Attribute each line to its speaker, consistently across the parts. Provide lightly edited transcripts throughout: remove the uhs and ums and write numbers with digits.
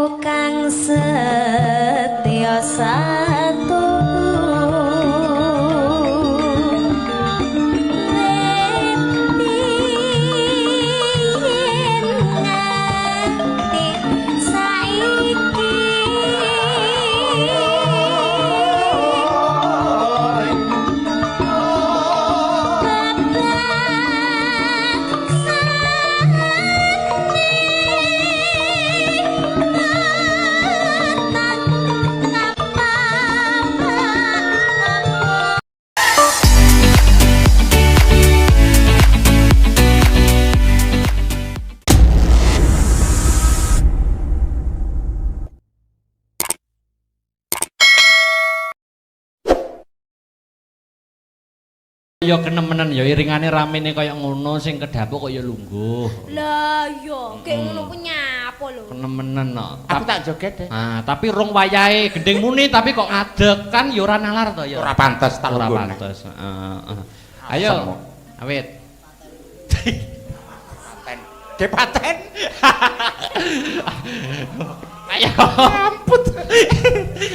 Speaker 1: Kang setya satu
Speaker 2: ya kenemenan ya iringane ramene kaya ngono sing kedapuk kok ya lungguh.
Speaker 3: Lah iya, kayak ngono ku nyapa lho.
Speaker 2: Kenemenan kok.
Speaker 4: Aku tak joget deh.
Speaker 2: Ah, tapi rong wayahe gending muni tapi kok ngadeg kan ya ora nalar to ya.
Speaker 4: Ora pantes tak
Speaker 2: ora
Speaker 4: lunggune.
Speaker 2: pantes. Ayo. Awit.
Speaker 4: Depaten.
Speaker 2: Ayo. Ampun.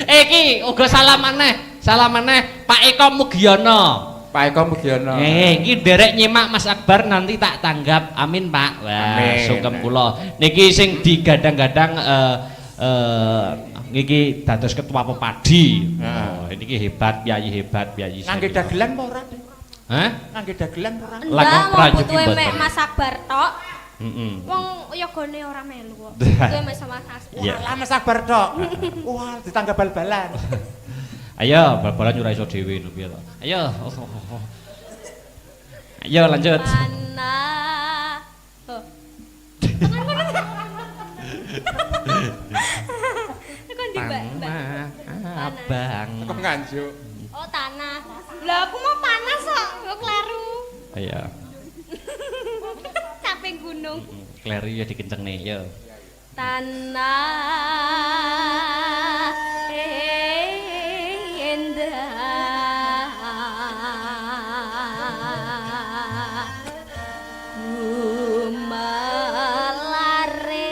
Speaker 2: Iki uga salam maneh. Salam maneh Pak Eko Mugiono.
Speaker 4: Pak Eko Mugiono.
Speaker 2: Iki derek nyimak Mas Akbar nanti tak tanggap. Amin, Pak. Wah,
Speaker 4: Amin.
Speaker 2: sungkem kula. Niki sing digadang-gadang niki dados ketua Pepadi. Oh, niki hebat, Piyayi
Speaker 4: Ngangge dagelan apa ora?
Speaker 2: Hah?
Speaker 4: Ngangge dagelan apa ora?
Speaker 2: Lakon
Speaker 3: Enggak, mau
Speaker 2: prajurit
Speaker 3: butuhe
Speaker 2: mboten.
Speaker 3: mek Mas Akbar tok.
Speaker 2: Heeh.
Speaker 3: Wong yogane ora melu kok. Kuwi mek sama Mas.
Speaker 2: Iya.
Speaker 4: Lah Mas Akbar tok. Wah, ditangga bal-balan.
Speaker 2: Ayo, bal-balan ora iso dhewe lho piye to. Ayo. Ayo lanjut.
Speaker 3: Mana? Oh. Tekan di Mbak.
Speaker 2: Abang.
Speaker 4: Kok nganjuk.
Speaker 3: Oh, tanah. Lah aku mau panas kok, kok kleru.
Speaker 2: Ayo.
Speaker 3: Capek gunung.
Speaker 2: Kleru ya dikenceng nih, yo.
Speaker 3: Tanah endah gumalare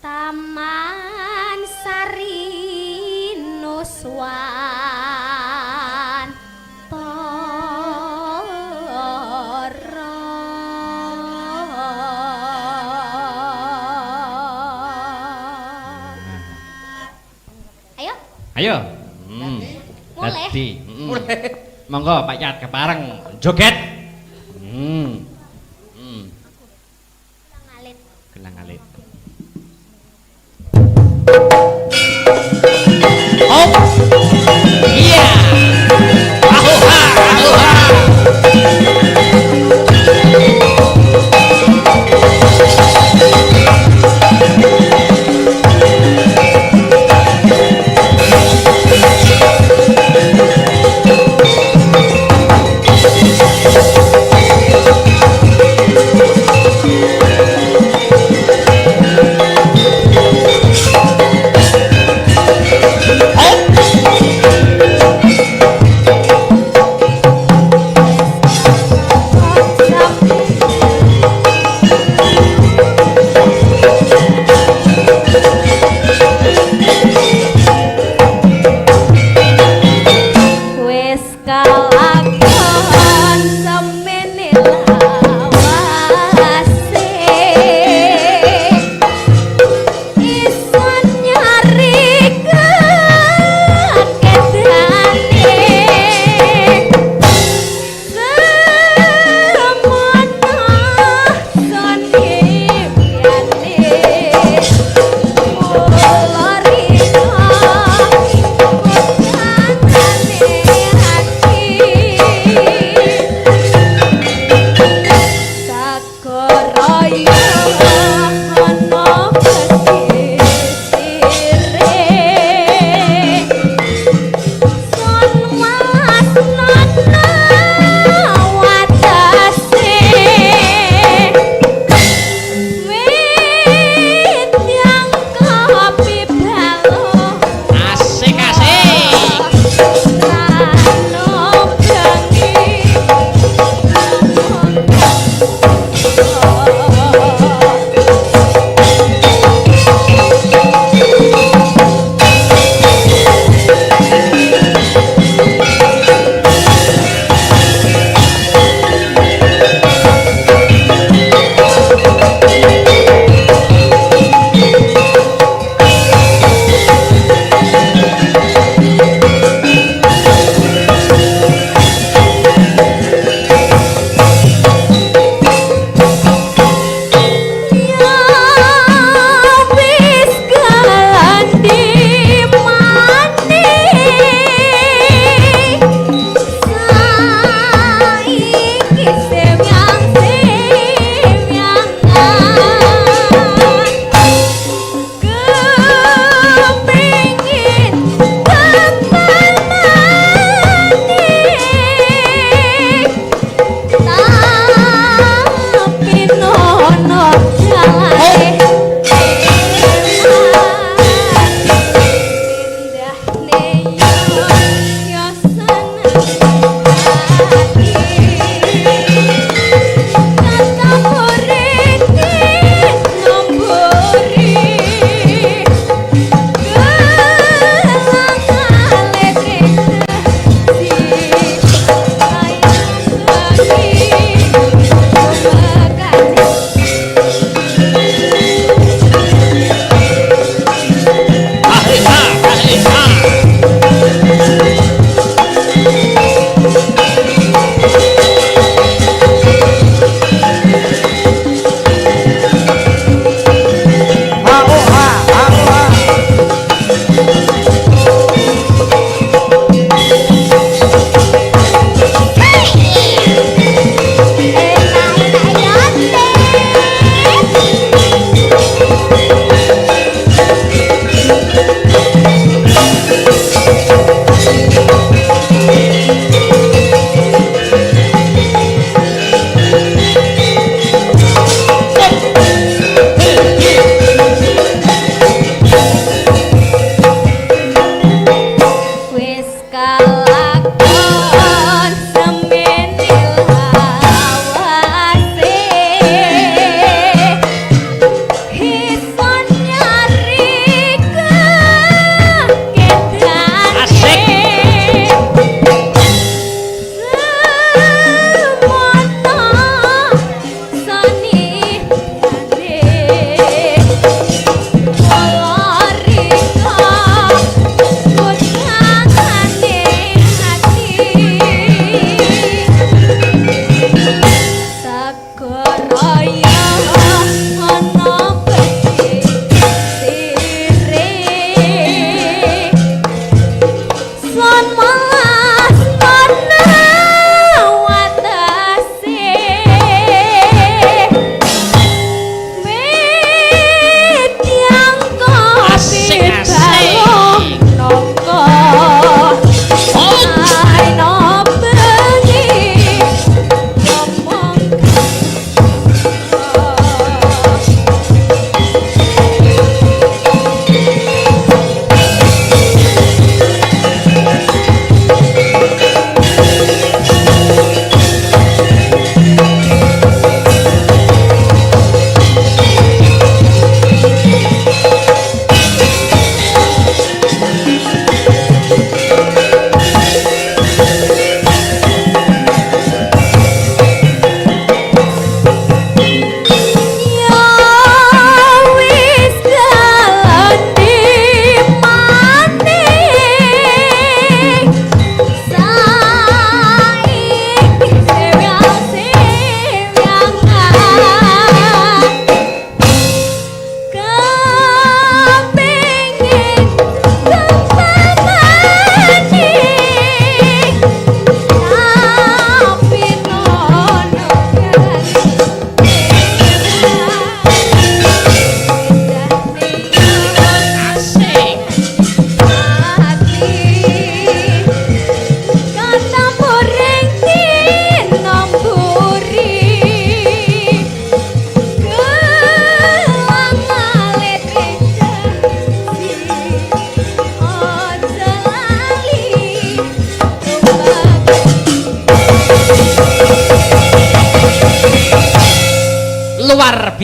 Speaker 3: Taman Sari Nuswan Ayo,
Speaker 2: Ayo.
Speaker 3: mulai.
Speaker 2: Dadi. Monggo Pak Yat kepareng joget.
Speaker 3: Ngalit.
Speaker 2: Gelang alit. Oh. Iya. Ahuha, ahuha.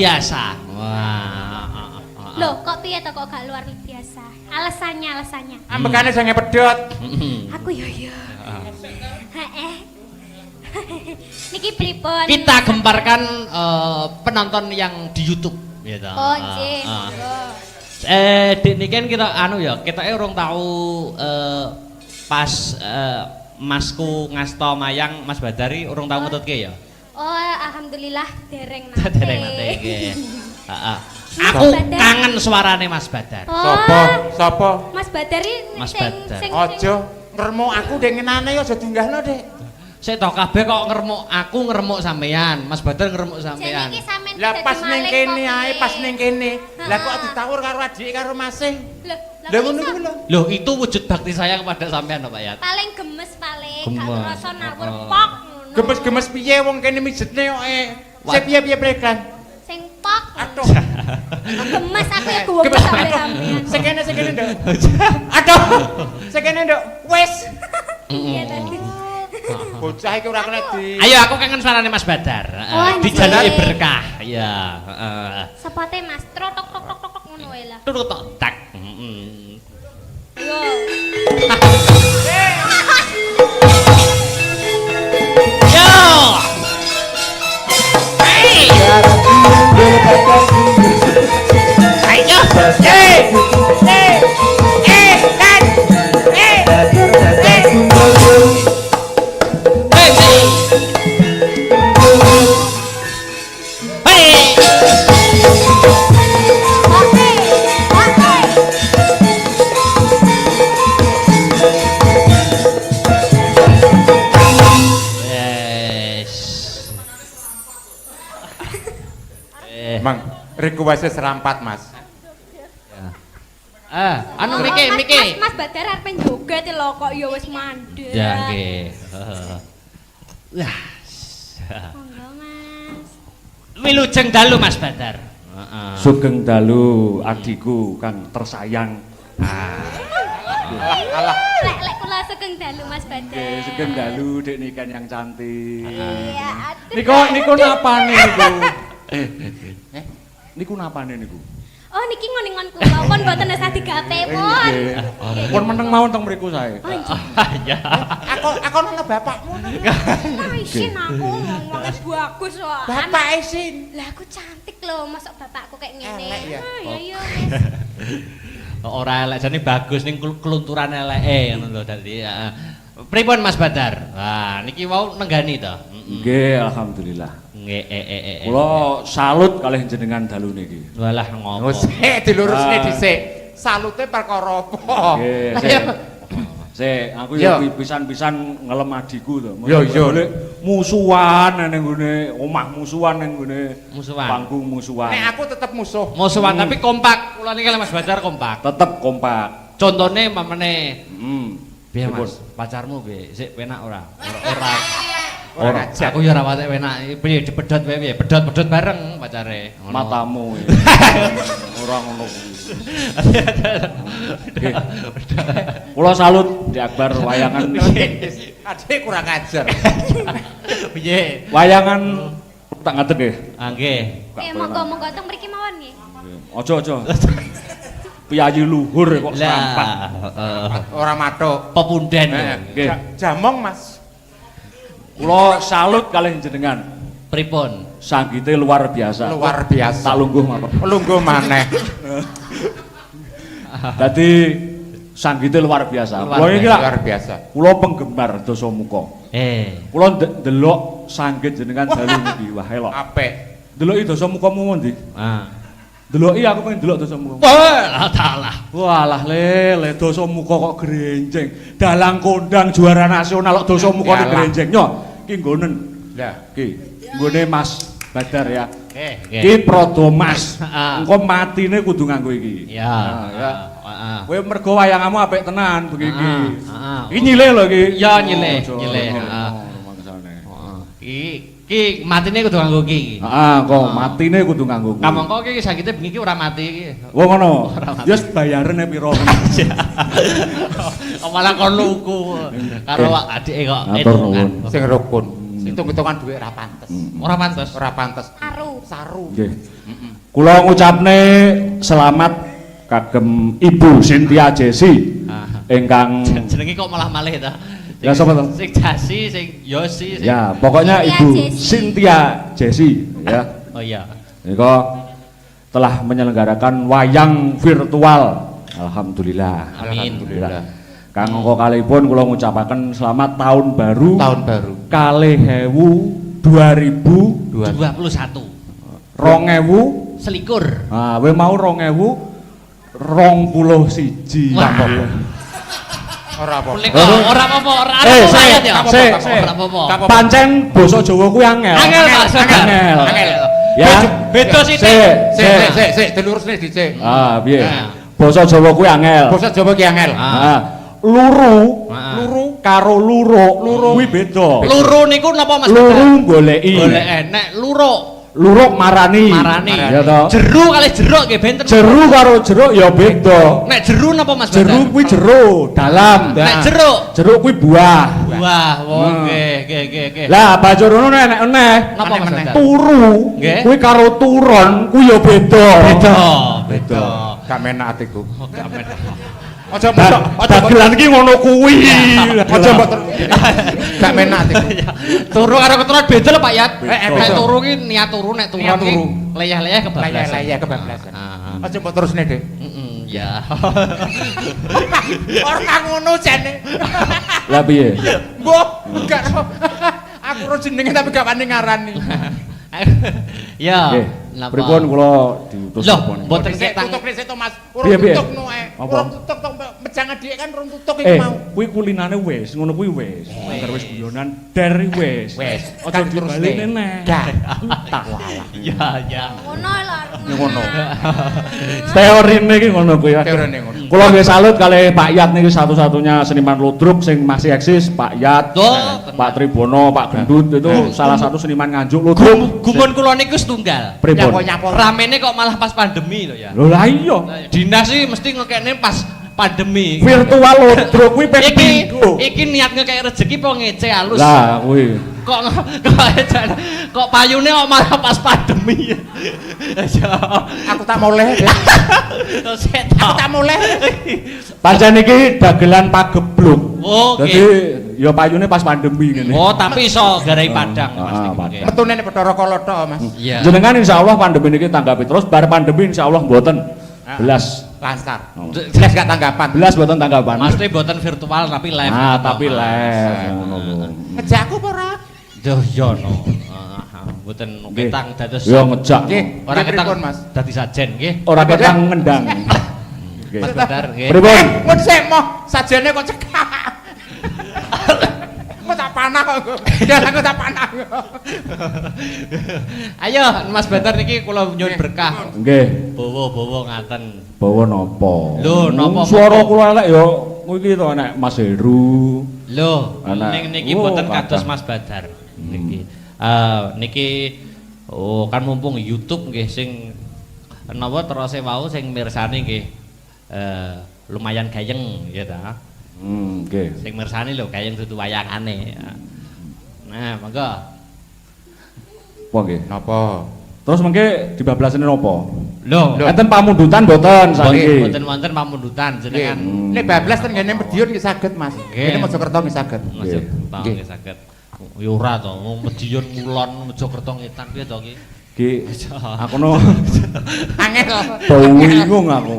Speaker 2: biasa. Wah.
Speaker 3: Loh, kok piye to kok gak luar biasa? Alasannya.
Speaker 4: Ambekane jange pedhot.
Speaker 3: Aku yo. Heeh. Niki pripun?
Speaker 2: Kita gemparkan penonton yang di YouTube gitu.
Speaker 3: Oh, nggih.
Speaker 2: Dik niki kan kita kita urung tahu pas Masku ngasto mayang Mas Badari urung tahu ngetutke ya.
Speaker 3: Oh, alhamdulillah dereng nate.
Speaker 2: Dereng nate nggih. Heeh. Aku kangen suarane Mas Badar.
Speaker 4: Sopo?
Speaker 3: Mas Badari
Speaker 2: Mas Badar.
Speaker 4: Aja ngremuk aku dek ngenane aja diunggahno, Dek.
Speaker 2: Sik to kabeh kok ngremuk aku ngremuk sampean, Mas Badar ngremuk sampean.
Speaker 3: Jenenge sampean
Speaker 4: Lah
Speaker 3: dadi
Speaker 4: pas ning
Speaker 3: maling
Speaker 4: kene
Speaker 3: kok,
Speaker 4: ae,
Speaker 3: piye?
Speaker 4: pas ning kene. Lah kok ditawur karo adike karo Masih. Lah ngono
Speaker 3: iso?
Speaker 4: kuwi lho.
Speaker 2: Loh, itu wujud bakti saya kepada sampean Pak Yat.
Speaker 3: Paling gemes paling, gak
Speaker 2: Gemes.
Speaker 3: ngerasa nawur pok ngono.
Speaker 4: Gemes-gemes piye wong kene mijetne kok Sik piye prekan.
Speaker 3: Sing pok.
Speaker 4: Aduh.
Speaker 3: Aku gemes aku ya guwong
Speaker 4: Gemes
Speaker 3: sampe
Speaker 4: aduh.
Speaker 3: sampean.
Speaker 4: Sik kene, Nduk. Aduh. Sik kene, Nduk. Wis.
Speaker 3: Iya tadi.
Speaker 4: Bocah iki ora kena di.
Speaker 2: Ayo aku kangen suarane Mas Badar.
Speaker 3: Oh,
Speaker 2: Dijaluki
Speaker 3: nggih.
Speaker 2: berkah. Iya, heeh.
Speaker 3: Sepote Mas, trotok tok tok tok ngono wae lah.
Speaker 2: Turut tok tak.
Speaker 3: Yo.
Speaker 2: Yo. Hey. Ayo.
Speaker 4: Mang, request serampat, Mas.
Speaker 2: Anu Miki.
Speaker 3: Mas Badar arep joget lho kok ya wis mandek.
Speaker 2: Ya nggih. Lah.
Speaker 3: Monggo Mas.
Speaker 2: Wilujeng dalu Mas Badar. Heeh.
Speaker 5: Sugeng dalu adikku kang tersayang.
Speaker 4: Alah.
Speaker 3: Lek kula sugeng dalu Mas Badar.
Speaker 5: Nggih, sugeng dalu Dek Niken yang cantik.
Speaker 3: Iya, aduh.
Speaker 5: Niku napane niku? Niku napane niku?
Speaker 3: Oh niki ngoningon kula pun mboten usah digawe pun.
Speaker 5: Nggih. Pun meneng mawon teng mriku sae.
Speaker 2: Ya.
Speaker 4: Aku nang bapakmu.
Speaker 3: Nah, isin aku ngomongnya bagus kok.
Speaker 4: Bapak isin.
Speaker 3: Lah aku cantik loh, masuk bapakku kayak ngene.
Speaker 4: Elek ya?
Speaker 3: Ah, iya Mas.
Speaker 2: Ora elek jane bagus ning kelunturan eleke ngono lho dadi. Heeh. Pripun Mas Badar? Wah, niki wau nenggani to.
Speaker 5: Nggih, alhamdulillah.
Speaker 2: Nggih,
Speaker 5: Kula salut kalih jenengan dalu niki.
Speaker 2: Walah ngopo.
Speaker 4: Sik dilurusne dhisik. Salute perkara apa?
Speaker 5: Nggih, sik aku ya pisan-pisan ngelem adikku to.
Speaker 4: Yo, yo.
Speaker 5: Musuhan ning nggone omah musuhan ning nggone
Speaker 2: Musuhan.
Speaker 5: panggung musuhan.
Speaker 4: Nek aku tetep musuh.
Speaker 2: Musuhan tapi kompak. Kula niki Mas Badar kompak.
Speaker 5: Tetep kompak.
Speaker 2: Contone mamane piye
Speaker 5: Pripun?
Speaker 2: Mas? Pacarmu piye? Sik penak ora? Ora.
Speaker 4: Ora ngajak.
Speaker 2: Aku ya ora patek penak. Piye dipedhot wae piye? Pedhot-pedhot bareng pacare. Ngono.
Speaker 5: Matamu. Ora ngono kuwi. Nggih. Kula salut Di Akbar wayangan
Speaker 4: Adik kurang ajar.
Speaker 2: Piye?
Speaker 5: wayangan tak ngadeg nggih.
Speaker 2: Ah nggih.
Speaker 3: Monggo-monggo teng mriki mawon nggih.
Speaker 5: Aja. Piyayi luhur kok serampat.
Speaker 4: Ora matuk.
Speaker 2: Pepunden.
Speaker 5: Nggih.
Speaker 4: Jamong, Mas.
Speaker 5: Kula salut kalih jenengan.
Speaker 2: Pripun?
Speaker 5: Sanggite luar biasa.
Speaker 4: Luar biasa.
Speaker 5: Tak lungguh mawon.
Speaker 4: Lungguh maneh.
Speaker 5: Dadi sanggite luar biasa.
Speaker 2: Luar
Speaker 5: Kula iki
Speaker 4: Luar
Speaker 5: lak
Speaker 4: biasa.
Speaker 5: kula penggemar Dasamuka. Kula ndelok sanggit jenengan dalu niki wah elok.
Speaker 4: Apik.
Speaker 5: Deloki Dasamukamu ngondi? Deloki aku pengen delok Dasamuka.
Speaker 2: Wah, talah.
Speaker 5: Walah le Dasamuka kok grenjeng. Dalang kondang juara nasional kok Dasamuka
Speaker 4: Yalah.
Speaker 5: grenjeng. Nyo, ki nggonen.
Speaker 4: Lah,
Speaker 5: Ki, nggone Mas Badar ya.
Speaker 2: Nggih.
Speaker 5: Ki Prodo Mas.
Speaker 2: Heeh.
Speaker 5: Engko matine kudu nganggo iki.
Speaker 2: Ya.
Speaker 5: Nah, ya.
Speaker 2: Heeh.
Speaker 5: Kowe mergo wayangamu apik tenan begini.
Speaker 2: Heeh.
Speaker 5: Iki nyilih lho iki.
Speaker 2: Ya, nyilih,
Speaker 5: Oh,
Speaker 2: nyilih,
Speaker 5: oh,
Speaker 2: heeh.
Speaker 5: mangsane.
Speaker 2: Iki matine kudu nganggo iki.
Speaker 5: Heeh, kok matine kudu nganggo. kuwi.
Speaker 2: Kamangka iki sakite bengi iki ora mati iki.
Speaker 5: Oh ngono. Ya wis bayarene piro.
Speaker 2: Oh, malah kon luku karo adike kok.
Speaker 5: Matur nuwun.
Speaker 4: sing rukun. Hitung-hitungan dhuwit ora pantes.
Speaker 2: Ora pantes.
Speaker 4: Ora pantes.
Speaker 3: Aru.
Speaker 4: saru.
Speaker 5: Nggih. Kula ngucapne selamat kagem Ibu Cynthia Jesi ingkang
Speaker 2: Jenenge kok malah malih ta.
Speaker 5: Ya sapa to?
Speaker 2: Sing Jasi, sing Yosi, sing
Speaker 5: Ya, pokoknya
Speaker 1: Cynthia
Speaker 5: Ibu
Speaker 1: Jesi.
Speaker 5: Cynthia Jesi ya.
Speaker 2: Oh iya.
Speaker 5: Nika telah menyelenggarakan wayang virtual. Alhamdulillah.
Speaker 2: Amin.
Speaker 4: Alhamdulillah.
Speaker 5: Kang angka kalihipun kula ngucapaken selamat tahun baru.
Speaker 4: Tahun baru.
Speaker 5: Kalih ewu 2000
Speaker 2: 21.
Speaker 5: 2000
Speaker 2: Selikur.
Speaker 5: ah we mau 2021.
Speaker 2: Wah.
Speaker 4: Ora apa.
Speaker 2: Ora apa-apa, ora
Speaker 5: Eh,
Speaker 2: sayat ya.
Speaker 5: sik.
Speaker 2: Ora apa-apa.
Speaker 5: Pancen basa Jawa kuwi angel.
Speaker 2: Angel Pak Saudara.
Speaker 5: Angel. Ya.
Speaker 2: Beda sih.
Speaker 4: Sik, dilurusne dhisik.
Speaker 5: Ah, piye?
Speaker 2: Nah.
Speaker 5: Basa Jawa kuwi angel.
Speaker 4: Basa Jawa ki angel.
Speaker 5: Ah. Luru,
Speaker 2: Ah.
Speaker 5: luru karo luro kuwi beda.
Speaker 2: Luru niku napa Mas?
Speaker 5: Luru goleki.
Speaker 2: Golek enek luruk.
Speaker 5: Luruk marani.
Speaker 2: Marani.
Speaker 5: Ya toh.
Speaker 2: Jeru kali jeruk nggih benten.
Speaker 5: Jeru karo jeruk ya beda.
Speaker 2: Nek jeru napa Mas?
Speaker 5: Jeru kuwi jero, dalam.
Speaker 2: Nek jeruk.
Speaker 5: Jeruk kuwi buah.
Speaker 2: Wah, nggih.
Speaker 5: Lah bajorono nek eneh.
Speaker 2: Napa Mas?
Speaker 4: Aneh-aneh.
Speaker 5: Turu
Speaker 2: Nggih.
Speaker 5: kuwi karo turon kuwi ya beda.
Speaker 2: Beda.
Speaker 4: Gak menak atiku.
Speaker 2: Oh, gak menak.
Speaker 4: Aja mbok
Speaker 5: Dagelan ki ngono kuwi.
Speaker 4: aja mbok gak menak atiku.
Speaker 2: Turu karo keturunan beda lho Pak Yat.
Speaker 4: beda.
Speaker 2: Nek turu ki niat turu, nek turon
Speaker 4: Niat
Speaker 2: ki
Speaker 4: turu.
Speaker 2: leyeh-leyeh kebablasan.
Speaker 4: Laya kebablasan.
Speaker 2: Ah.
Speaker 4: Aja mbok terusne, Dik.
Speaker 2: Ya.
Speaker 4: Ora ngono jane.
Speaker 5: Lah piye?
Speaker 4: Mbok gak ro. Aku ro jenenge tapi gak wani ngarani.
Speaker 2: Ya.
Speaker 5: Nggih.
Speaker 2: Napa?
Speaker 5: Pripun kula diutus
Speaker 2: Loh,
Speaker 5: napa niku?
Speaker 2: mboten
Speaker 4: Sik
Speaker 2: ketang.
Speaker 4: tutuk sik to Mas.
Speaker 5: Piye, piye?
Speaker 4: Urung tutuk noe.
Speaker 5: Apa?
Speaker 4: Urung tutuk tok mejang adik kan urung tutuk iki mau.
Speaker 5: Kuwi kulinane wis, ngono kuwi wis. Angger wis guyonan der wis.
Speaker 4: Wes,
Speaker 5: Aja dibaleni neh.
Speaker 4: Gak. Tak walah.
Speaker 2: Ya.
Speaker 1: Ngono lho.
Speaker 4: Ngono.
Speaker 5: Teorine iki ngono kuwi.
Speaker 4: Teorine ngono.
Speaker 5: Kula nggih salut kalih Pak Yat niki satu-satunya seniman ludruk sing masih eksis, Pak Yat,
Speaker 2: Oh,
Speaker 5: Pak Tribono, Pak Gendut itu salah satu seniman Nganjuk ludruk.
Speaker 2: Gumun kula niku setunggal.
Speaker 5: Pripun?
Speaker 4: Nyapa-nyapa.
Speaker 2: Ramene kok malah pas pandemi lho ya.
Speaker 5: Lho lah iya.
Speaker 2: Dinas sih mesti ngekekne pas pandemi.
Speaker 5: Virtual ludruk kuwi ping
Speaker 2: Iki
Speaker 5: pindho.
Speaker 2: iki niat ngekek rezeki apa ngece halus.
Speaker 5: Lah kuwi.
Speaker 2: Kok payune kok malah pas pandemi. Ya.
Speaker 4: Aku tak moleh, Dik. Aku tak moleh.
Speaker 5: Pancen iki dagelan pagebluk.
Speaker 2: Oke.
Speaker 5: Dadi ya payune pas pandemi ngene.
Speaker 2: Oh, tapi iso garai padang Mas.
Speaker 5: Ah,
Speaker 2: niki.
Speaker 5: Padang.
Speaker 4: Metune nek Bathara Kala tok, Mas.
Speaker 2: Iya.
Speaker 5: Jenengan insyaallah pandemi niki tanggapi terus bar pandemi insyaallah mboten belas.
Speaker 4: Lancar.
Speaker 5: Oh.
Speaker 4: Jelas gak tanggapan.
Speaker 5: Belas mboten tanggapan.
Speaker 2: Mesti boten virtual tapi live.
Speaker 5: Ah, tapi live ngono lho.
Speaker 4: Ngejak aku apa ora?
Speaker 2: Duh, yo no. Mboten
Speaker 5: Nggih.
Speaker 2: ketang dados.
Speaker 5: Ya ngejak.
Speaker 4: Nggih.
Speaker 2: Ora
Speaker 4: Nggih,
Speaker 2: ketang
Speaker 4: pripun, Mas?
Speaker 2: dadi sajen nggih.
Speaker 5: Ora ketang ngendang. Nggih.
Speaker 2: Mas Badar nggih.
Speaker 5: Pripun?
Speaker 4: Mun sik moh sajane kok cekak. Kok tak panah kok. Ya aku tak panah.
Speaker 2: Ayo Mas Badar niki kula nyuwun berkah.
Speaker 5: Nggih.
Speaker 2: Bowo-bowo ngaten.
Speaker 5: Bawa napa?
Speaker 2: Lho, napa?
Speaker 5: Suara kula elek ya kuwi to nek Mas Heru.
Speaker 2: Lho,
Speaker 5: Anak.
Speaker 2: niki
Speaker 5: Oh,
Speaker 2: boten
Speaker 5: kathah.
Speaker 2: kados Mas Badar. Niki. Niki kan mumpung YouTube nggih sing napa terose wau sing mirsani nggih lumayan gayeng ya ta.
Speaker 5: Nggih.
Speaker 2: Sing mirsani lho gayeng dudu wayangane. Nah, monggo.
Speaker 5: Apa nggih?
Speaker 4: Napa?
Speaker 5: Terus mengke dibablasane napa?
Speaker 2: Lho,
Speaker 5: Enten pamundutan mboten saiki.
Speaker 2: boten wonten pamundutan jenengan.
Speaker 4: Nek bablas ten ngene Medion nggih saged, Mas.
Speaker 2: Nggih.
Speaker 4: Ngene Mojokerto nggih saged.
Speaker 2: Masuk
Speaker 5: Nggih.
Speaker 2: tahu
Speaker 4: Nggih.
Speaker 2: nggih saged. Ya ora to, wong Medion Kulon Mojokerto ngetan piye to ki?
Speaker 5: Ki aku no
Speaker 4: Angel.
Speaker 5: bingung aku.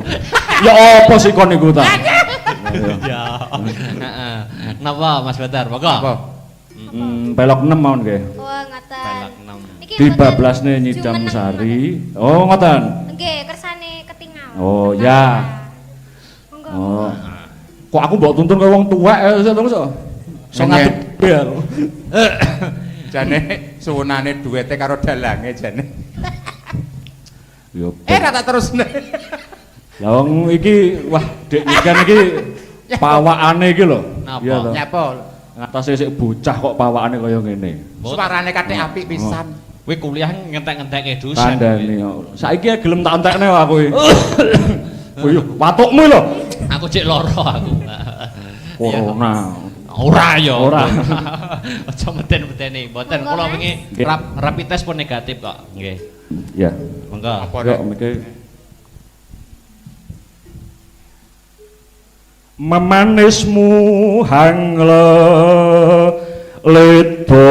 Speaker 5: Ya apa sih kon niku ta?
Speaker 2: Ya. Heeh. Napa Mas Badar? Monggo.
Speaker 4: Apa?
Speaker 5: Pelok 6 mawon nggih.
Speaker 1: Wah, ngaten.
Speaker 2: Balak 6.
Speaker 1: Iki
Speaker 5: Dibablasne
Speaker 1: mboten
Speaker 5: Nyidam
Speaker 1: jumeneng
Speaker 5: Sari. Oh, ngoten.
Speaker 1: mboten. Nggih, kersane ketinggal.
Speaker 5: Oh, ya.
Speaker 1: Monggo.
Speaker 5: Oh. Kok aku mbok tuntun kaya wong tuwek to so. So
Speaker 4: Nggih.
Speaker 5: ngadep bel.
Speaker 4: Jane suwunane duwete karo dalange jane.
Speaker 5: Yo.
Speaker 4: Ra tak terusne.
Speaker 5: Lah wong iki wah Dek Nyikan iki pawakane iki lho.
Speaker 2: Napa?
Speaker 5: Iya to.
Speaker 4: Nyapa?
Speaker 5: Ngatasi sik bocah kok pawakane kaya ngene.
Speaker 4: Suarane kathek apik pisan.
Speaker 2: Kowe kuliah ngentek-ngentekke dosen.
Speaker 5: Kandhane yo. Saiki gelem tak entekne aku iki. Kowe yo watukmu lho.
Speaker 2: Aku cek loro aku.
Speaker 5: Corona.
Speaker 2: Ora ya.
Speaker 5: Ora.
Speaker 2: Aja meten-meteni. Mboten kula wingi
Speaker 5: Nggih.
Speaker 2: rapid test pun negatif kok. Nggih.
Speaker 5: Ya.
Speaker 2: Monggo.
Speaker 4: Apa
Speaker 5: Yo
Speaker 4: nek?
Speaker 5: miki memanismu hangle ledo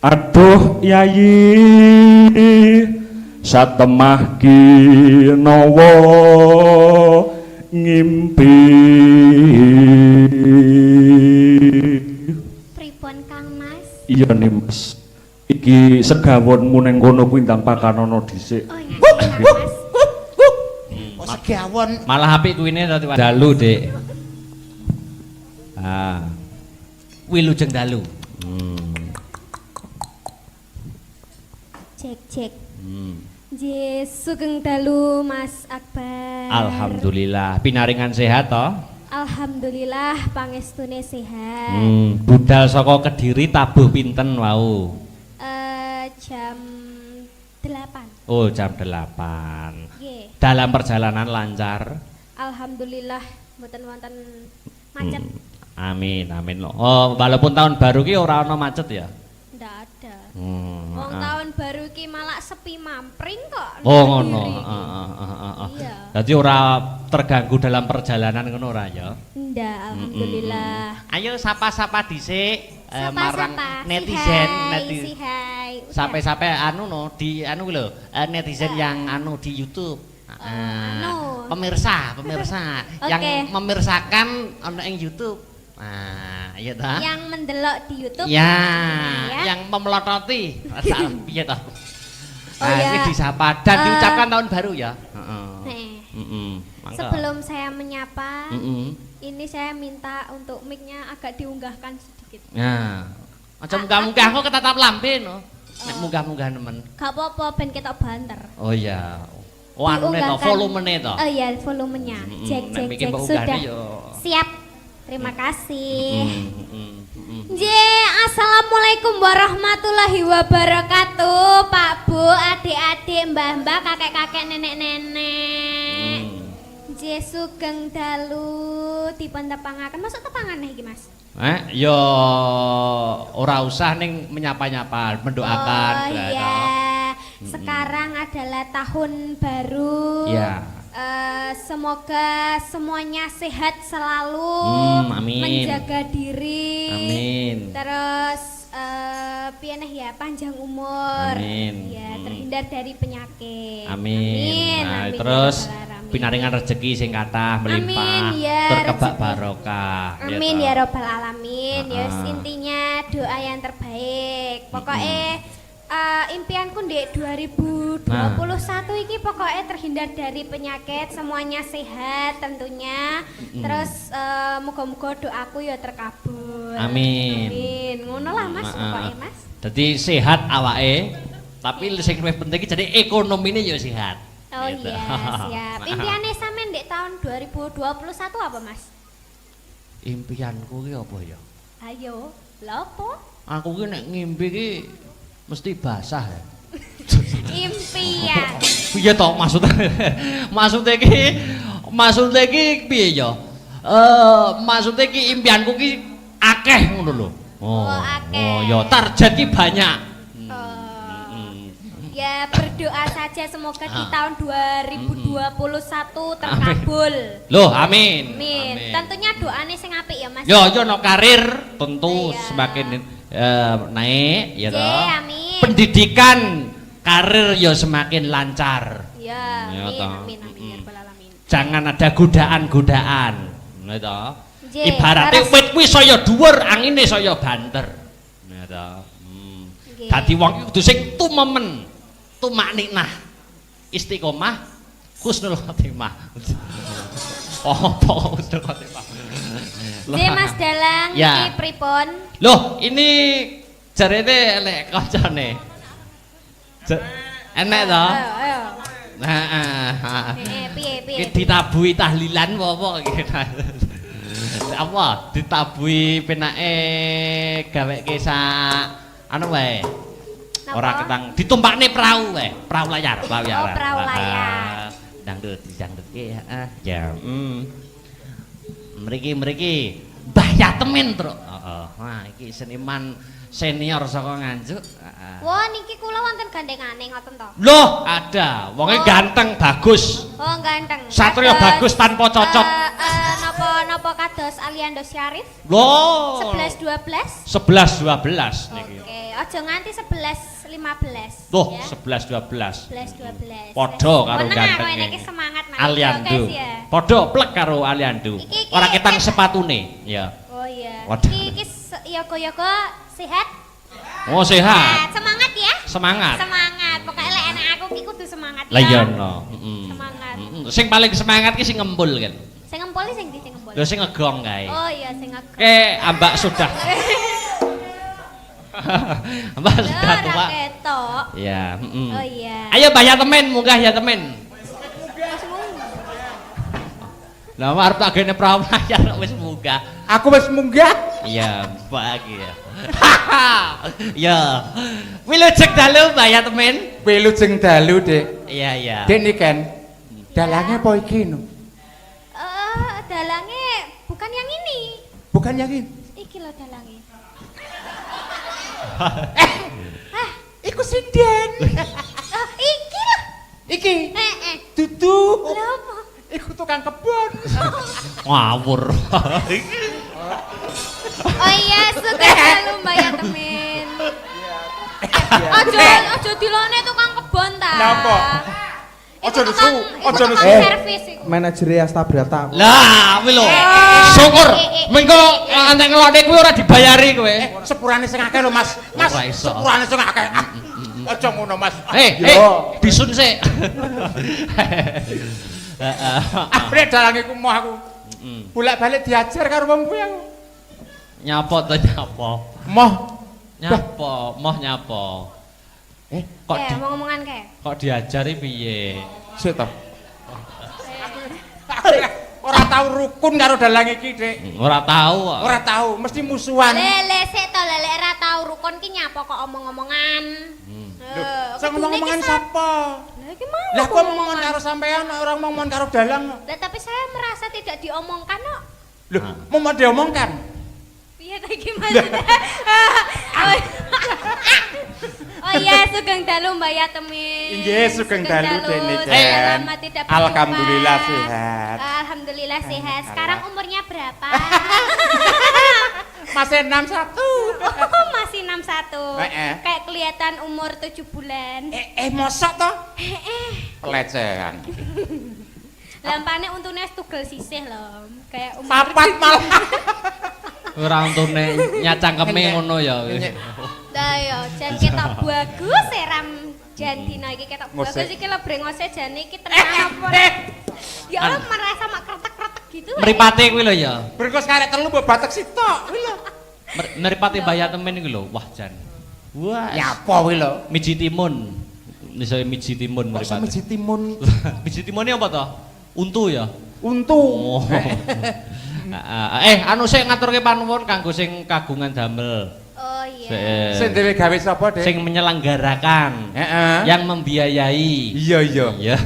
Speaker 5: aduh yayi satemah kinawa ngimpi
Speaker 1: Pripun Kang Mas?
Speaker 5: iya nih mas iki segawonmu neng kono kuwi ndang pakanono dhisik
Speaker 1: Oh iya Kang Mas.
Speaker 4: Oh segawon.
Speaker 2: Malah apik kuwine tadi dalu, Dik. Ah. Wilujeng dalu.
Speaker 1: Cek cek.
Speaker 2: Hmm.
Speaker 1: Je sugeng dalu Mas Akbar.
Speaker 2: Alhamdulillah, pinaringan sehat toh?
Speaker 1: Alhamdulillah pangestune sehat.
Speaker 2: Budal saka Kediri tabuh pinten wau?
Speaker 1: Jam 8.
Speaker 2: Oh, jam 8.
Speaker 1: Nggih.
Speaker 2: Dalam perjalanan lancar.
Speaker 1: Alhamdulillah mboten wonten macet.
Speaker 2: Amin, amin loh. Oh, walaupun tahun baru ki ora ana macet ya?
Speaker 1: Ndak ada.
Speaker 2: Ah.
Speaker 1: Wong tahun baru ki malah sepi mampring kok.
Speaker 2: Oh ngono.
Speaker 1: Kediri. Iya.
Speaker 2: Jadi ora terganggu dalam perjalanan ngono ora ya?
Speaker 1: Ndak, alhamdulillah.
Speaker 2: Ayo sapa-sapa dhisik marang
Speaker 1: Sapa-sapa.
Speaker 2: netizen,
Speaker 1: Si hai.
Speaker 2: Sampai-sampai anu no di anu lho, netizen yang anu di YouTube.
Speaker 1: Anu.
Speaker 2: Pemirsa yang
Speaker 1: Oke.
Speaker 2: memirsakan ono ing YouTube. Nah, iya ta?
Speaker 1: Yang mendelok di YouTube.
Speaker 2: Ya,
Speaker 1: Ya.
Speaker 2: yang memelototi. Salah piye toh?
Speaker 1: Oh, ya.
Speaker 2: Ini disapa dan diucapkan tahun baru ya.
Speaker 1: Nih,
Speaker 2: Mangga.
Speaker 1: sebelum saya menyapa,
Speaker 2: Mm-mm.
Speaker 1: ini saya minta untuk mic-nya agak diunggahkan sedikit.
Speaker 2: Nah, aja munggah-munggah kok ketatap lambe no. Nek munggah-munggah nemen.
Speaker 1: Gak apa-apa ben ketok banter.
Speaker 2: Oh iya. Oh anu to,
Speaker 1: Diunggahkan.
Speaker 2: volumene to.
Speaker 1: Oh iya, volumenya. Cek
Speaker 2: Nek
Speaker 1: cek
Speaker 2: bikin
Speaker 1: cek
Speaker 2: mbok
Speaker 1: sudah.
Speaker 2: unggahne yo.
Speaker 1: Siap. Terima kasih.
Speaker 2: Mm.
Speaker 1: J, assalamualaikum warahmatullahi wabarakatuh, Pak Bu, adik-adik, mbah-mbah, kakek-kakek, nenek-nenek. J sugeng dalu dipun tepangaken. Masuk tepangan iki, Mas?
Speaker 2: Yo ora usah ning menyapa-nyapa, mendoakan.
Speaker 1: Oh iya. Sekarang adalah tahun baru.
Speaker 2: Iya.
Speaker 1: Semoga semuanya sehat selalu,
Speaker 2: Amin.
Speaker 1: menjaga diri,
Speaker 2: Amin.
Speaker 1: terus piye neh ya, panjang umur,
Speaker 2: Amin.
Speaker 1: ya terhindar dari penyakit.
Speaker 2: Amin. Nah,
Speaker 1: amin,
Speaker 2: terus
Speaker 1: ya Rabbal alamin.
Speaker 2: pinaringan rezeki sing kathah melimpah,
Speaker 1: Amin, ya,
Speaker 2: berkebak
Speaker 1: rezeki.
Speaker 2: barokah.
Speaker 1: Amin
Speaker 2: gitu.
Speaker 1: ya robbal alamin. Ya
Speaker 2: Ah.
Speaker 1: intinya doa yang terbaik. Pokoknya impianku di 2021 iki pokoknya terhindar dari penyakit, semuanya sehat tentunya. Terus moga-moga doaku ya terkabul.
Speaker 2: Amin.
Speaker 1: Amin. Ngono lah Mas, pokoknya Mas.
Speaker 2: Jadi sehat awake, tapi sing luwih penting iki jadi ekonomine ya sehat.
Speaker 1: Oh
Speaker 2: Gitu.
Speaker 1: iya, siap. Impiannya sampean di tahun 2021 apa Mas?
Speaker 2: Impianku ki apa ya?
Speaker 1: Ayo, lha apa?
Speaker 2: Aku ki nek ngimpi ki mesti basah ya.
Speaker 1: Impian.
Speaker 2: Piye to maksudnya? Maksudnya ki piye ya? Maksudnya ki impianku ki akeh ngono lho.
Speaker 1: Oh, akeh.
Speaker 2: Oh ya target ki banyak.
Speaker 1: Ya berdoa saja semoga di tahun 2021 terkabul.
Speaker 2: Loh, amin.
Speaker 1: Amin. Tentunya doanya sing apik ya Mas.
Speaker 2: Yo no karir tentu
Speaker 1: Iya.
Speaker 2: semakin naik ya
Speaker 1: J,
Speaker 2: toh.
Speaker 1: amin.
Speaker 2: Pendidikan karir yo semakin lancar.
Speaker 1: Ya,
Speaker 2: Ya,
Speaker 1: amin,
Speaker 2: toh.
Speaker 1: amin, amin, ya Rabbal alamin.
Speaker 2: Jangan ada godaan-godaan. Ya toh.
Speaker 1: J,
Speaker 2: Ibaratnya
Speaker 1: harus-
Speaker 2: wit kuwi saya dhuwur, angine saya banter. Ya toh.
Speaker 1: Nggih.
Speaker 2: Dadi wong iki kudu sing tumemen, tumakninah, istiqomah, husnul khotimah. Oh, husnul khotimah.
Speaker 1: J Mas Dalang
Speaker 2: Ya.
Speaker 1: iki pripun?
Speaker 2: Loh, ini jarene elek kancane. Enek to?
Speaker 1: Ayo.
Speaker 2: Nah,
Speaker 1: Piye
Speaker 2: iki ditabuhi tahlilan apa iki? Apa? Ditabuhi penake gaweke sak anu wae.
Speaker 1: Napa?
Speaker 2: Ora ketang ditumpakne perahu wae, perahu layar, perahu layar.
Speaker 1: Oh, perahu layar.
Speaker 2: Dangdut, dangdut ki, heeh. Ya. Mriki Mbah Yatemin, Truk. Heeh. Wah, iki seniman senior saka Nganjuk. Heeh.
Speaker 1: Wah, niki kula wonten gandengane ngoten to.
Speaker 2: Loh, ada. Wonge ganteng, bagus.
Speaker 1: Oh, ganteng.
Speaker 2: Satria bagus tanpa cocok.
Speaker 1: Napa kados Aliando Syarif?
Speaker 2: Loh.
Speaker 1: 11 12.
Speaker 2: 11 12 niki.
Speaker 1: Oke, aja nganti 11 15.
Speaker 2: Tuh,
Speaker 1: ya.
Speaker 2: 11 12.
Speaker 1: 11 12.
Speaker 2: Padha karo
Speaker 1: Meneng
Speaker 2: ganteng.
Speaker 1: aku niki semangat Mas.
Speaker 2: Aliando.
Speaker 1: Oke, ya.
Speaker 2: Padha plek karo Aliando.
Speaker 1: Iki-
Speaker 2: Ora ketang sepatune, ya.
Speaker 1: Oh iya.
Speaker 2: Waduh.
Speaker 1: Iki yoga-yoga sehat?
Speaker 2: Oh, sehat.
Speaker 1: Semangat ya.
Speaker 2: Semangat.
Speaker 1: Semangat. Pokoknya lek anak aku ki kudu semangat ya.
Speaker 2: Lah iya no. Heeh.
Speaker 1: Semangat.
Speaker 2: Sing paling semangat ki sing ngembul kan.
Speaker 1: Sing ngempol sing ndi sing ngempol?
Speaker 2: Lho sing ngegong kae.
Speaker 1: Oh iya sing ngegong.
Speaker 2: Ke ambak sudah. Ambak sudah
Speaker 1: Ora
Speaker 2: tua.
Speaker 1: ketok.
Speaker 2: Ya, heeh.
Speaker 1: Oh iya.
Speaker 2: Ayo Mbah Yatemin, munggah Yatemin.
Speaker 1: Mas munggah.
Speaker 2: Lah arep tak gene pramayar wis munggah.
Speaker 4: Aku wis munggah.
Speaker 2: Iya, bahagia. Ya. Wilujeng dalu Mbah Yatemin.
Speaker 4: Wilujeng dalu, Dik.
Speaker 2: Iya, iya.
Speaker 4: Dik niken. Dalange apa iki no?
Speaker 1: Dalange bukan yang ini.
Speaker 4: Bukan yang ini.
Speaker 1: Iki lho dalange.
Speaker 4: Iku sinden.
Speaker 1: Iki lho.
Speaker 4: Iki dudu.
Speaker 1: Lha apa?
Speaker 4: Iku tukang kebon.
Speaker 2: Ngawur.
Speaker 1: Oh iya, sudah dalu Mbak Yatemin. Aja dilone tukang kebon ta.
Speaker 4: Napa? Aja nesu, aja nesu.
Speaker 1: Servis iku.
Speaker 6: Manajere Astabrata.
Speaker 2: Lah, kuwi lho. Syukur. Mengko antek ngelone kuwi ora dibayari kowe.
Speaker 4: Sepurane sing akeh lho, Mas. Mas,
Speaker 2: Ora iso.
Speaker 4: sepurane sing akeh. Aja ngono, Mas.
Speaker 2: Bisun sik.
Speaker 4: Nek dalange ku moh aku. Bolak-balik diajar karo wong kuwi aku.
Speaker 2: Nyapa to nyapa?
Speaker 4: Moh.
Speaker 2: Nyapa? Moh nyapa? Kok
Speaker 1: Mau ngomongan kae.
Speaker 2: kok diajari piye?
Speaker 4: Sik to. Ora tau rukun karo dalang iki, Dik.
Speaker 2: Ora tahu kok.
Speaker 4: Ora tau, mesti musuhan.
Speaker 1: Lele sik to lele ora tau rukun ki nyapa kok omong-omongan.
Speaker 4: Sing ngomong-ngomongan sapa?
Speaker 1: Lah iki mau.
Speaker 4: Lah kok ngomongan karo sampean, ora ngomong karo dalang.
Speaker 1: Lah tapi saya merasa tidak diomongkan kok.
Speaker 4: Lho, mau diomongkan.
Speaker 1: Piye ta iki maksudnya? Oh iya, sugeng dalu Mbak Yatemin.
Speaker 4: Inggih, sugeng dalu Dene Ken.
Speaker 1: Selamat tidak berjumpa.
Speaker 4: Alhamdulillah sehat.
Speaker 1: Alhamdulillah sehat. Sekarang umurnya berapa?
Speaker 4: Masih 61.
Speaker 1: Oh, masih 61. Kayak kelihatan umur 7 bulan.
Speaker 4: Mosok to? Pelecehan.
Speaker 1: Lampane untune tugel sisih lho. Kayak umur
Speaker 4: Papat malah.
Speaker 2: Ora untune nyacangkeme ngono ya.
Speaker 1: Lah yo, jan ketok bagus ram jan dina iki ketok bagus iki lho brengose jan iki tenan apa. Ya Allah merasa mak kretek-kretek gitu.
Speaker 2: Mripate kuwi lho ya.
Speaker 4: Berkos karek telu mbok batek sitok kuwi lho.
Speaker 2: Mripate Mbah Yatemin kuwi lho. Wah jan. Wah.
Speaker 4: Nyapa kuwi lho?
Speaker 2: Miji timun. Iso miji timun mripate.
Speaker 4: Miji timun.
Speaker 2: Miji timune apa to? Untu ya.
Speaker 4: Untu.
Speaker 2: Oh. Anu sik ngaturke panuwun kanggo sing kagungan damel.
Speaker 1: Oh iya.
Speaker 4: Sing dhewe gawe sapa, Dik?
Speaker 2: Sing menyelenggarakan. Yang membiayai.
Speaker 4: Iya, iya.
Speaker 2: Iya.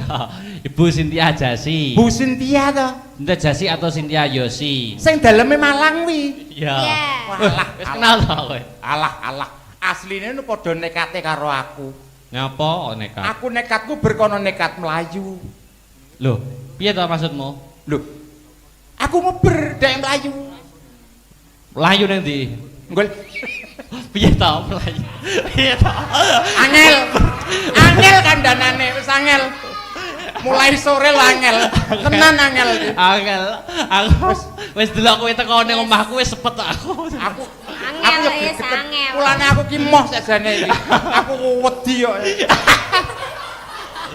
Speaker 2: Ibu Sintia Jasi.
Speaker 4: Bu Sintia to.
Speaker 2: Sintia Jasi atau Sintia Yosi?
Speaker 4: Sing daleme Malang kuwi.
Speaker 2: Iya.
Speaker 4: Walah,
Speaker 2: Wis kenal to kowe?
Speaker 4: Alah. Asline nu padha nekate karo aku.
Speaker 2: Nyapa kok nekat?
Speaker 4: Aku nekatku berkono nekat melayu.
Speaker 2: Loh, piye to maksudmu?
Speaker 4: Loh. Aku ngeber dek melayu.
Speaker 2: Melayu nang ndi?
Speaker 4: Nggol.
Speaker 2: Piye to melayu? Piye to?
Speaker 4: Angel kandhanane wis angel. Mulai sore lho angel. Tenan angel.
Speaker 2: Angel. Aku wis delok kowe teko ning omahku wis sepet aku.
Speaker 1: Angel wis angel.
Speaker 4: Mulane aku ki moh sajane iki. Aku wedi kok.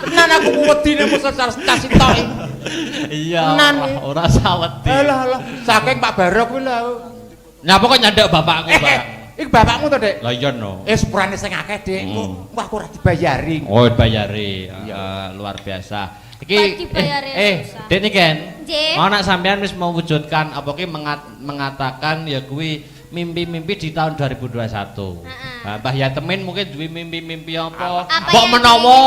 Speaker 4: Tenan aku wedi nek mesti tas tok.
Speaker 2: Iya. Ora sawedi.
Speaker 4: Alah. Saking Pak Barok kuwi lho.
Speaker 2: Nyapa kok nyandek bapakku, Pak?
Speaker 4: Iki bapakmu to, Dik?
Speaker 2: Lah iya no.
Speaker 4: Sepurane sing akeh, Dik. Wah, aku ora dibayari.
Speaker 2: Oh, dibayari. Luar biasa. Iki Dek Niken. Mau nak sampean wis mewujudkan apa ki mengatakan ya kuwi mimpi-mimpi di tahun 2021. Nah, Mbah Yatemin mungkin duwe mimpi-mimpi apa? Mbok menawa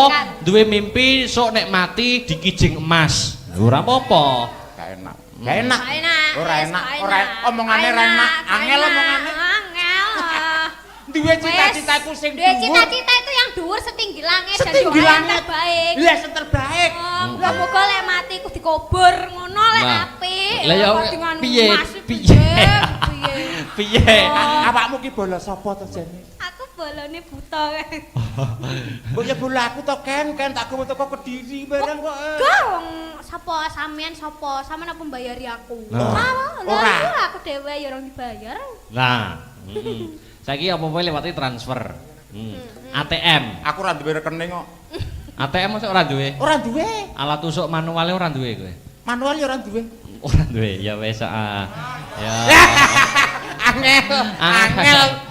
Speaker 2: duwe mimpi sok nek mati dikijing emas. Ora apa-apa.
Speaker 4: Gak enak. Gak enak. Ora enak, ora omongane ra enak. Angel omongane.
Speaker 1: Angel.
Speaker 4: Duwe cita-citaku sing
Speaker 1: Duwe
Speaker 4: dhuwur.
Speaker 1: cita-cita itu yang dhuwur setinggi langit dan
Speaker 4: Setinggi
Speaker 1: doa yang
Speaker 4: langit.
Speaker 1: terbaik.
Speaker 4: Lah sing terbaik.
Speaker 1: Muga-muga lek mati ku dikubur ngono lek
Speaker 2: Nah.
Speaker 1: apik.
Speaker 2: Lah ya
Speaker 1: Dengan
Speaker 2: piye?
Speaker 1: emas,
Speaker 2: Piye?
Speaker 1: piye?
Speaker 2: Piye?
Speaker 4: Awakmu ki bola sapa to jane?
Speaker 1: Aku bolone buta.
Speaker 4: Mbok ya bola aku to Ken tak gowo teko Kediri barang kok.
Speaker 1: Gong, sapa sampean sapa? Sampean apa mbayari aku?
Speaker 2: Nah.
Speaker 4: Ora.
Speaker 1: Lah aku dhewe ya orang dibayar.
Speaker 2: Nah, saiki apa-apa lewati transfer. ATM.
Speaker 4: Aku ora duwe rekening kok.
Speaker 2: ATM mosok ora duwe.
Speaker 4: Ora duwe.
Speaker 2: Alat tusuk manuale ora duwe kowe.
Speaker 4: Manual ya ora duwe.
Speaker 2: Ora duwe. Ya wis ya.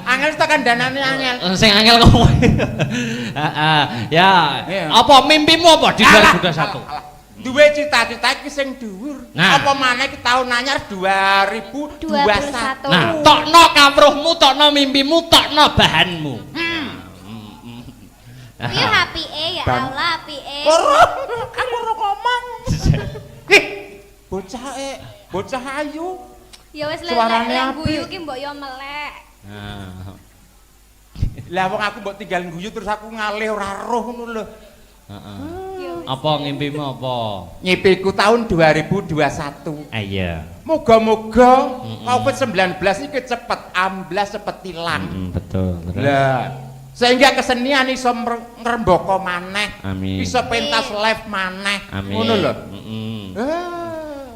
Speaker 4: Angel tekan danane angel.
Speaker 2: Sing angel kowe. Heeh. Ya.
Speaker 4: Iya.
Speaker 2: Apa mimpimu apa di 2021?
Speaker 4: Duwe cita-cita iki sing dhuwur.
Speaker 2: Nah.
Speaker 4: Apa maneh ki taun anyar 2021.
Speaker 2: Nah, tokno kawruhmu, tokno mimpimu, tokno bahanmu.
Speaker 1: Piye apike ya
Speaker 4: Bang.
Speaker 1: Allah apike.
Speaker 4: Aku ora ngomong. Bocah ayu.
Speaker 1: Ya wis lek
Speaker 4: Suarane
Speaker 1: lek
Speaker 4: apik.
Speaker 1: guyu ki mbok yo melek.
Speaker 2: Nah.
Speaker 4: Lah wong aku mbok tinggal guyu terus aku ngalih ora roh ngono lho.
Speaker 2: Heeh.
Speaker 1: Ya wis.
Speaker 2: Apa ngimpimu apa?
Speaker 4: Nyipiku tahun 2021.
Speaker 2: Iya.
Speaker 4: Moga-moga Covid-19 iki cepet amblas cepet ilang.
Speaker 2: Betul.
Speaker 4: Lah, sehingga kesenian iso ngrembaka maneh.
Speaker 2: Amin.
Speaker 4: Iso pentas live maneh.
Speaker 2: Amin.
Speaker 4: Ngono lho.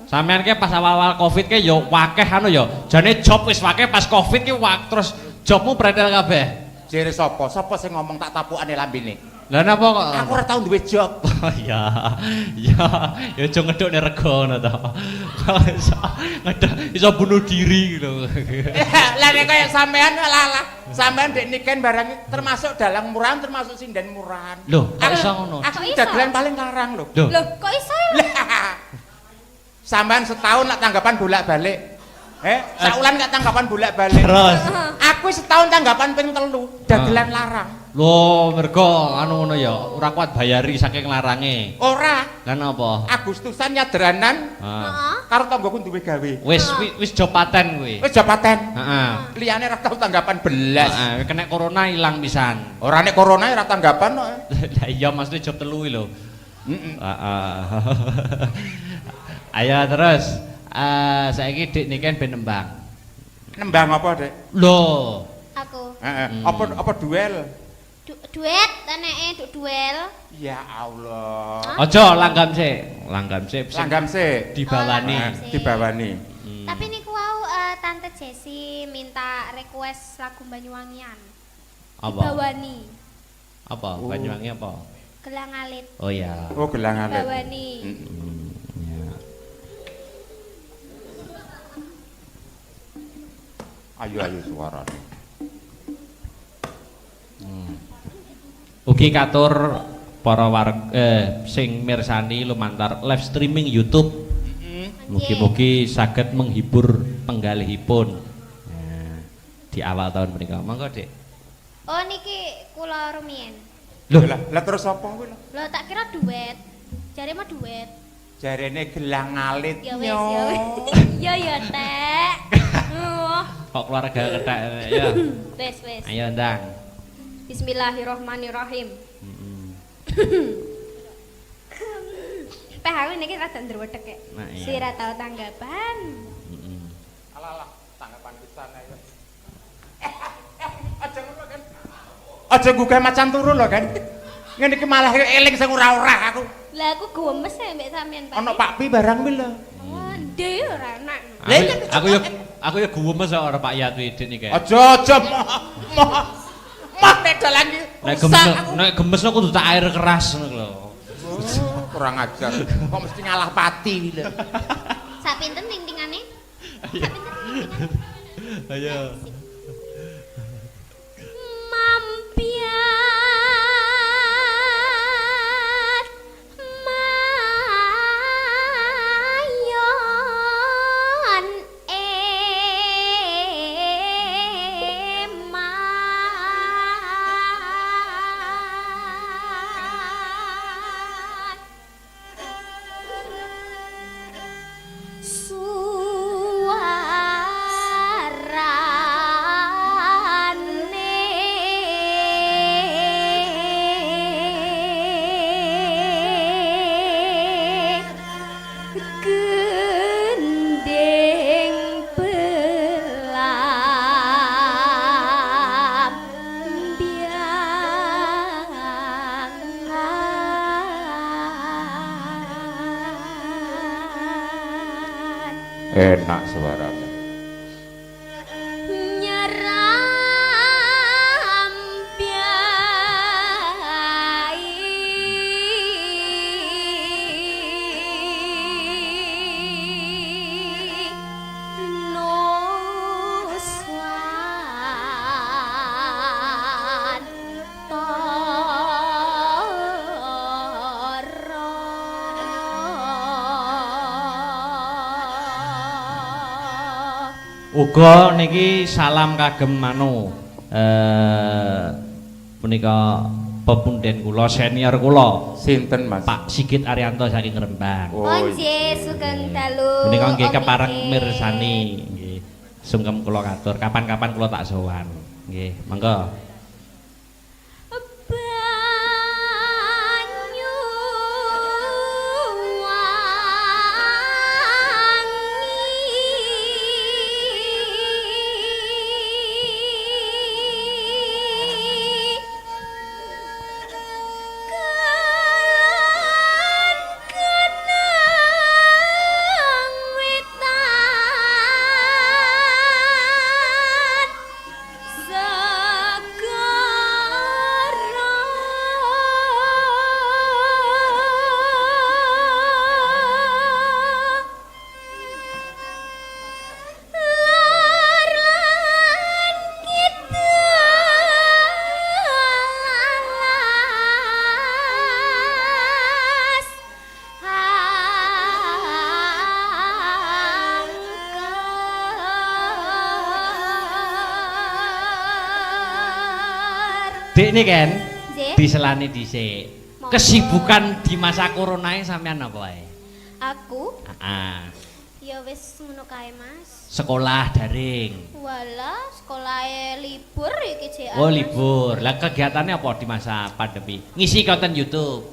Speaker 2: Sampeyan ki pas awal-awal Covid ki yo wakeh anu yo. Jane job wis wakeh pas Covid ki terus jobmu pretel kabeh.
Speaker 4: Jere sapa? Sapa sing ngomong tak tapukane lambene?
Speaker 2: Lah napa kok?
Speaker 4: Aku ora tau duwe job.
Speaker 2: Oh iya. Ya, ya aja ngedukne rego ngono to. Iso bunuh diri gitu.
Speaker 4: Lah nek kaya sampean lalah. Sampean dek niken barang termasuk dalang murahan termasuk sinden murahan.
Speaker 2: Loh, kok iso ngono?
Speaker 4: Aku
Speaker 1: Kok iso?
Speaker 4: dagelan paling larang lho.
Speaker 2: Loh.
Speaker 1: Loh, kok iso ya?
Speaker 4: Lah. Sampean setahun nak tanggapan bolak-balik. Saulan gak tanggapan bolak-balik.
Speaker 2: Terus.
Speaker 4: Aku setahun tanggapan ping 3, dagelan larang.
Speaker 2: Loh, mergo anu ngono ya, ora kuat bayari saking larange.
Speaker 4: Ora,
Speaker 2: Lah napa?
Speaker 4: Agustusan nyaderanan
Speaker 2: Heeh.
Speaker 4: karo tanggoku duwe gawe.
Speaker 2: Wis job paten kuwi.
Speaker 4: Wis jabatan.
Speaker 2: Heeh.
Speaker 4: Liyane ora tau tanggapan belas.
Speaker 2: Heeh, kena corona ilang pisan.
Speaker 4: Ora nek corona ora tanggapan kok.
Speaker 2: Lah iya mesti job telu lho.
Speaker 4: Heeh.
Speaker 2: Heeh. Ayo terus. Saiki Dik niken ben nembang.
Speaker 4: Nembang apa, Dek?
Speaker 2: Loh.
Speaker 1: Aku.
Speaker 4: Heeh. Apa duel?
Speaker 1: Duet eneke duel.
Speaker 4: Ya Allah.
Speaker 2: Aja langgam sik. Langgam sik.
Speaker 4: Langgam sik.
Speaker 2: Dibawani.
Speaker 1: langgam sik.
Speaker 4: Dibawani.
Speaker 1: Tapi niku wau Tante Jessi minta request lagu Banyuwangian.
Speaker 2: Apa?
Speaker 1: Bawani.
Speaker 2: Apa?
Speaker 4: Oh.
Speaker 2: Banyuwangi apa?
Speaker 1: Gelang alit.
Speaker 2: Oh ya.
Speaker 4: Oh, gelang alit.
Speaker 1: Bawani.
Speaker 2: Ya.
Speaker 4: Ayo suarane.
Speaker 2: Ugi katur para sing mirsani lumantar live streaming YouTube. Mugi-mugi saged menghibur penggalihipun. Nah, di awal tahun menika. Monggo, Dik.
Speaker 1: Oh niki kula rumiyin.
Speaker 2: Loh,
Speaker 4: Lah terus apa kuwi lho?
Speaker 1: Lho tak kira duet. Jare mah duet.
Speaker 4: Jarene gelang alit.
Speaker 1: Ya wis ya wis. Ya ya Tek.
Speaker 2: kok keluarga kethek ya.
Speaker 1: Wis wis.
Speaker 2: Ayo ndang.
Speaker 1: Bismillahirrahmanirrahim. Aku niki rada ndruwedhek kek.
Speaker 2: Nah, iya.
Speaker 1: Sira tau tanggapan.
Speaker 4: Alah, tanggapan pisan ayo. Aja ngono kan. Aja gugah macan turu lho kan. Ngene iki malah eling sing ora-ora aku.
Speaker 1: Lah aku gemes ya mbek sampean Pak.
Speaker 4: Ono Pak Pi barang kuwi lho.
Speaker 1: Oh, ndek ora enak.
Speaker 2: Aku ya gumes ora Pak Yat Widin iki.
Speaker 4: Aja mah nek dalan iki.
Speaker 2: Nek gemes kudu tak air keras ngono lho.
Speaker 4: Kurang ajar. Kok mesti ngalah pati lho.
Speaker 1: Sak pinten ting-tingane? Sak pinten ting-tingane?
Speaker 2: Ayo.
Speaker 1: Mampiat mayon eman
Speaker 4: Enak suaranya.
Speaker 2: Uga niki salam kagem anu punika pepunden kula senior kula
Speaker 4: Sinten Mas?
Speaker 2: Pak Sigit Arianto saking Rembang.
Speaker 1: Oh nggih sugeng dalu.
Speaker 2: Punika nggih
Speaker 1: Om
Speaker 2: kepareng
Speaker 1: Ike.
Speaker 2: mirsani nggih. Sungkem kula katur kapan-kapan kula tak sowan. Nggih, monggo.
Speaker 1: Banyu wangi kenang wetan
Speaker 2: Dik ini kan
Speaker 1: Nggih.
Speaker 2: diselani dhisik.
Speaker 1: Monggo.
Speaker 2: Kesibukan di masa corona ini sampean apa wae?
Speaker 1: Aku
Speaker 2: Heeh.
Speaker 1: ya wis ngono kae Mas.
Speaker 2: Sekolah daring.
Speaker 1: Walah sekolahe libur iki jek.
Speaker 2: Oh libur. Lah kegiatannya apa di masa pandemi? Ngisi konten YouTube.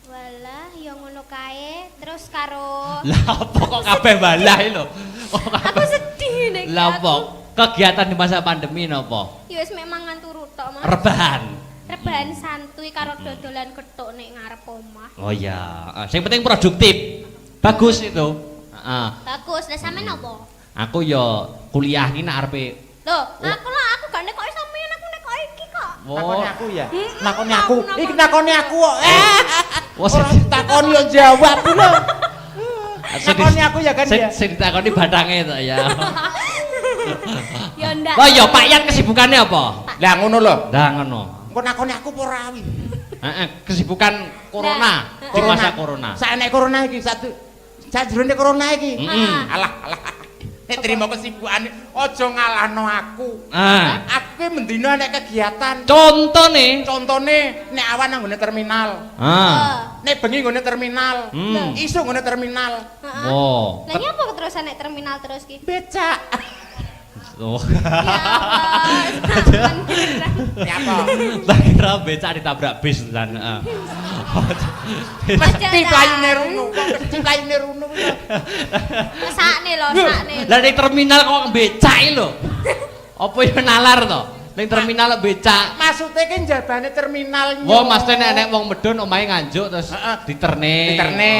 Speaker 1: Walah ya ngono kae terus karo
Speaker 2: Lah apa kok kabeh balah lho?
Speaker 1: aku sedih nek
Speaker 2: Lah apa? Kegiatan di masa pandemi napa?
Speaker 1: Ya wis mek mangan turu tok Mas.
Speaker 2: Rebahan.
Speaker 1: Rebahan santuy karo dodolan gethuk nek ngarep omah.
Speaker 2: Oh ya, yang penting produktif. Bagus itu. Heeh.
Speaker 1: Bagus, lah sampean apa?
Speaker 2: Aku ya kuliah iki nek arepe.
Speaker 1: Loh, aku gak nekoki sampean, aku nekoki iki kok.
Speaker 4: Nakoni aku ya.
Speaker 1: Mm-mm,
Speaker 4: Nakoni aku.
Speaker 1: aku
Speaker 4: Iki nakoni aku kok.
Speaker 2: Wah,
Speaker 4: Ora takoni yo jawab lho. Nakoni aku ya kan ya.
Speaker 2: Sing ditakoni bathange to ya.
Speaker 1: Ya ndak.
Speaker 2: Wah ya Pak Yan kesibukannya apa?
Speaker 4: Lah ngono lho.
Speaker 2: Lah ngono.
Speaker 4: Engko nakoni aku apa ora wi?
Speaker 2: Heeh, kesibukan corona, di masa corona.
Speaker 4: Saenek corona iki sajrone corona iki.
Speaker 2: Mm-mm.
Speaker 4: Alah. Nek trimo kesibukane aja ngalahno aku.
Speaker 2: Ah.
Speaker 4: Aku ki mendina nek kegiatan.
Speaker 2: Contone.
Speaker 4: Contone nek awan nang nggone terminal.
Speaker 2: Ah.
Speaker 4: Nek bengi nggone terminal.
Speaker 2: Hmm.
Speaker 4: Isu nggone terminal.
Speaker 1: Heeh.
Speaker 2: Oh.
Speaker 1: Lah nyapa keterusan nek terminal terus ki?
Speaker 4: Becak.
Speaker 2: Oh.
Speaker 1: Ya Allah.
Speaker 4: Nyapa?
Speaker 2: Tak kira becak ditabrak bis dan heeh.
Speaker 4: Mesti playune runo, mesti playune runo.
Speaker 1: Sakne lho, sakne.
Speaker 2: Lah ning terminal kok becak iki lho. Apa yo nalar to? Ning terminal becak.
Speaker 4: Maksude ki njabane terminal.
Speaker 2: Wah, maksudnya nek wong medun omahe nganjuk terus diterne.
Speaker 4: Diterne.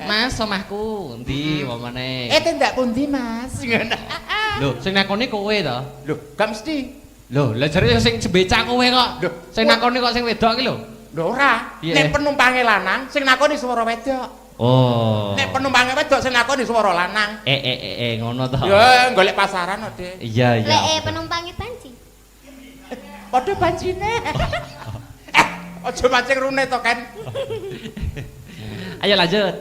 Speaker 2: Mas, omahku endi wamane?
Speaker 4: Tindak pundi, Mas? Ngono.
Speaker 2: Lho, sing nakoni kowe to?
Speaker 4: Lho, gak mesti.
Speaker 2: Lho, lah jare sing becak kowe kok.
Speaker 4: Lho,
Speaker 2: Sing nakoni kok sing wedok iki lho.
Speaker 4: Lho ora.
Speaker 2: Iya.
Speaker 4: Nek penumpange lanang, sing nakoni swara wedok.
Speaker 2: Oh.
Speaker 4: Nek penumpange wedok sing nakoni swara lanang.
Speaker 2: Ngono to.
Speaker 4: Ya, golek pasaran kok, Dik.
Speaker 2: Iya, iya.
Speaker 1: Lek penumpange banci.
Speaker 4: Padha bancine. Aja mancing rune to, kan.
Speaker 2: Ayo lanjut.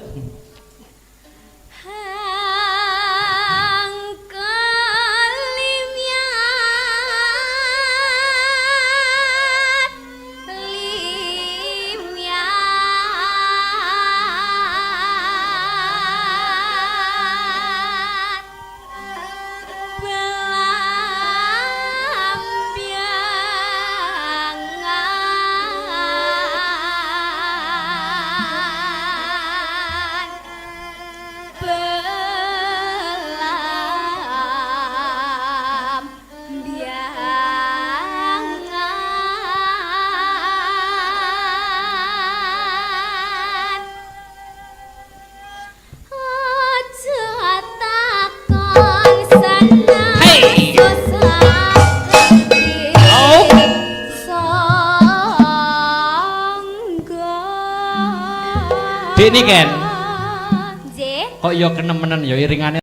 Speaker 2: Dek Niken.
Speaker 1: Nggih.
Speaker 2: Kok ya kenemenen ya iringane